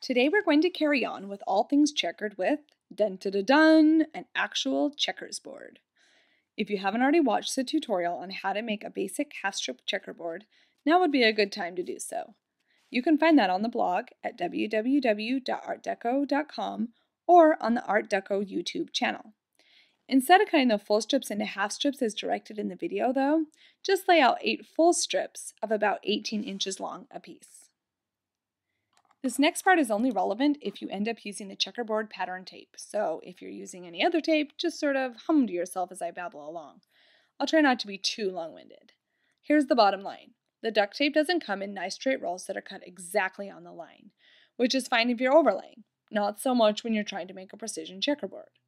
Today we're going to carry on with all things checkered with dun-da-da-dun, an actual checkers board. If you haven't already watched the tutorial on how to make a basic half-strip checkerboard, now would be a good time to do so. You can find that on the blog at www.artdeco.com or on the Art Deco YouTube channel. Instead of cutting the full strips into half strips as directed in the video though, just lay out 8 full strips of about 18 inches long apiece. This next part is only relevant if you end up using the checkerboard pattern tape, so if you're using any other tape, just sort of hum to yourself as I babble along. I'll try not to be too long-winded. Here's the bottom line. The duct tape doesn't come in nice straight rolls that are cut exactly on the line, which is fine if you're overlaying, not so much when you're trying to make a precision checkerboard.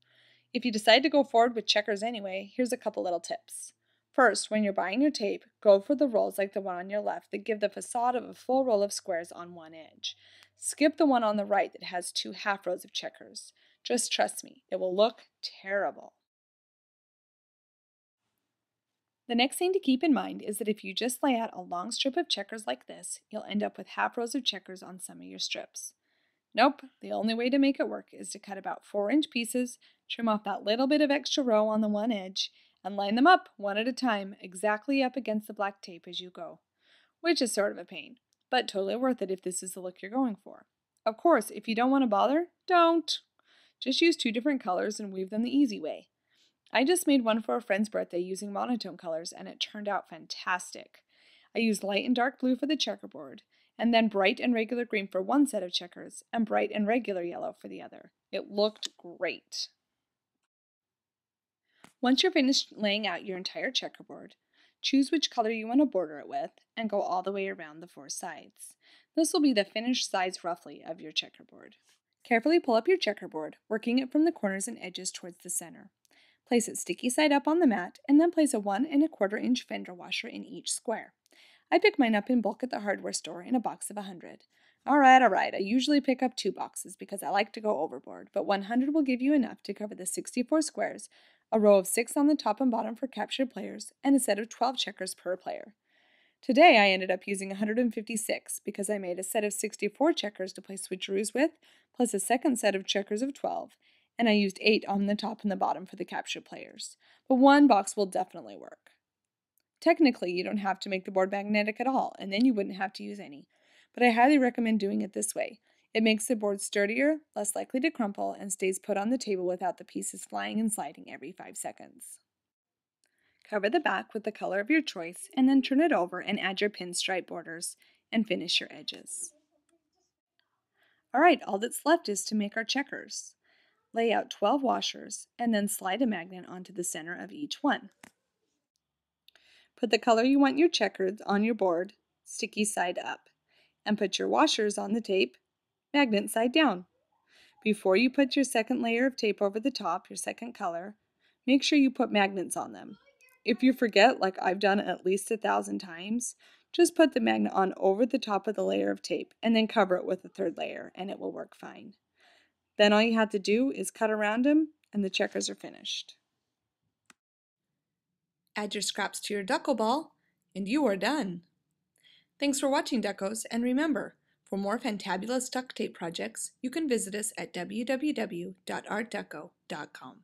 If you decide to go forward with checkers anyway, here's a couple little tips. First, when you're buying your tape, go for the rolls like the one on your left that give the facade of a full row of squares on one edge. Skip the one on the right that has 2 half rows of checkers. Just trust me, it will look terrible. The next thing to keep in mind is that if you just lay out a long strip of checkers like this, you'll end up with half rows of checkers on some of your strips. Nope, the only way to make it work is to cut about 4-inch pieces, trim off that little bit of extra row on the one edge, and line them up one at a time exactly up against the black tape as you go, which is sort of a pain, but totally worth it if this is the look you're going for. Of course, if you don't want to bother, don't. Just use 2 different colors and weave them the easy way. I just made one for a friend's birthday using monotone colors and it turned out fantastic. I used light and dark blue for the checkerboard, and then bright and regular green for one set of checkers and bright and regular yellow for the other. It looked great. Once you're finished laying out your entire checkerboard, choose which color you want to border it with and go all the way around the 4 sides. This will be the finished size roughly of your checkerboard. Carefully pull up your checkerboard, working it from the corners and edges towards the center. Place it sticky side up on the mat and then place a 1 1/4 inch fender washer in each square. I pick mine up in bulk at the hardware store in a box of 100. Alright, I usually pick up 2 boxes because I like to go overboard, but 100 will give you enough to cover the 64 squares, a row of 6 on the top and bottom for captured players, and a set of 12 checkers per player. Today I ended up using 156 because I made a set of 64 checkers to play switcheroos with, plus a second set of checkers of 12, and I used 8 on the top and the bottom for the captured players. But 1 box will definitely work. Technically, you don't have to make the board magnetic at all, and then you wouldn't have to use any. But I highly recommend doing it this way. It makes the board sturdier, less likely to crumple, and stays put on the table without the pieces flying and sliding every 5 seconds. Cover the back with the color of your choice, and then turn it over and add your pinstripe borders, and finish your edges. Alright, all that's left is to make our checkers. Lay out 12 washers, and then slide a magnet onto the center of each one. Put the color you want your checkers on your board, sticky side up, and put your washers on the tape, magnet side down. Before you put your second layer of tape over the top, your second color, make sure you put magnets on them. If you forget, like I've done at least 1,000 times, just put the magnet on over the top of the layer of tape and then cover it with a 3rd layer and it will work fine. Then all you have to do is cut around them and the checkers are finished. Add your scraps to your deco ball, and you are done. Thanks for watching, Decos, and remember, for more fantabulous duct tape projects, you can visit us at www.artdeco.com.